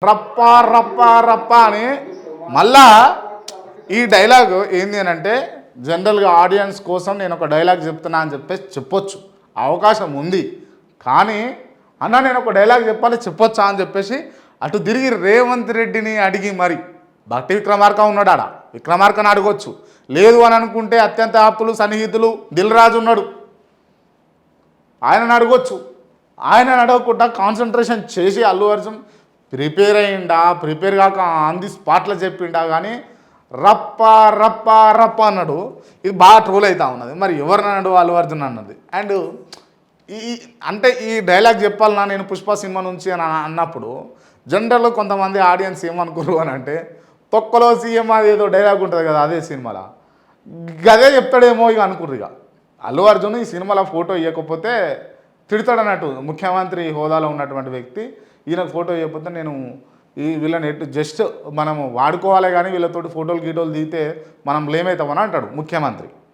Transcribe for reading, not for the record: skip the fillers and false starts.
రప్ప రప్ప రప్ప అని మళ్ళా ఈ డైలాగ్ ఏంది అని అంటే జనరల్గా ఆడియన్స్ కోసం నేను ఒక డైలాగ్ చెప్తున్నా అని చెప్పేసి చెప్పొచ్చు, అవకాశం ఉంది. కానీ అన్న నేను ఒక డైలాగ్ చెప్పాలి చెప్పొచ్చా అని చెప్పేసి అటు తిరిగి రేవంత్ రెడ్డిని అడిగి మరి భక్తి విక్రమార్క ఉన్నాడు ఆడ, విక్రమార్కను అడగొచ్చు. లేదు అని అనుకుంటే అత్యంత ఆప్తులు సన్నిహితులు దిల్ రాజు ఉన్నాడు, ఆయనను అడగొచ్చు. ఆయన అడగకుండా కాన్సన్ట్రేషన్ చేసి అల్లు అర్జున్ ప్రిపేర్ అయ్యిండా, ప్రిపేర్ కాక ఆన్ ది స్పాట్లో చెప్పిండా. కానీ రప్ప రప్ప రప్ప అన్నాడు, ఇది బాగా ట్రోల్ అవుతా ఉన్నది. మరి ఎవరినన్నాడు అల్లు అర్జున్ అన్నది. అండ్ అంటే ఈ డైలాగ్ చెప్పాలన్నా నేను పుష్ప సినిమా నుంచి అని అన్నప్పుడు జనరల్గా కొంతమంది ఆడియన్స్ ఏమనుకోరు అని అంటే తొక్కలో సీఎం అది ఏదో డైలాగ్ ఉంటుంది కదా అదే సినిమాలో గదే చెప్తాడేమో ఇక అనుకుర్రు. ఇక అల్లు అర్జున్ ఈ సినిమాలో ఫోటో ఇవ్వకపోతే తిడతాడన్నట్టు, ముఖ్యమంత్రి హోదాలో ఉన్నటువంటి వ్యక్తి ఈయనకు ఫోటో ఇవ్వకపోతే నేను వీళ్ళని జస్ట్ మనము వాడుకోవాలి కానీ వీళ్ళతోటి ఫోటోలు గీటోలు దిగితే మనం లేమవుతామని అంటాడు ముఖ్యమంత్రి.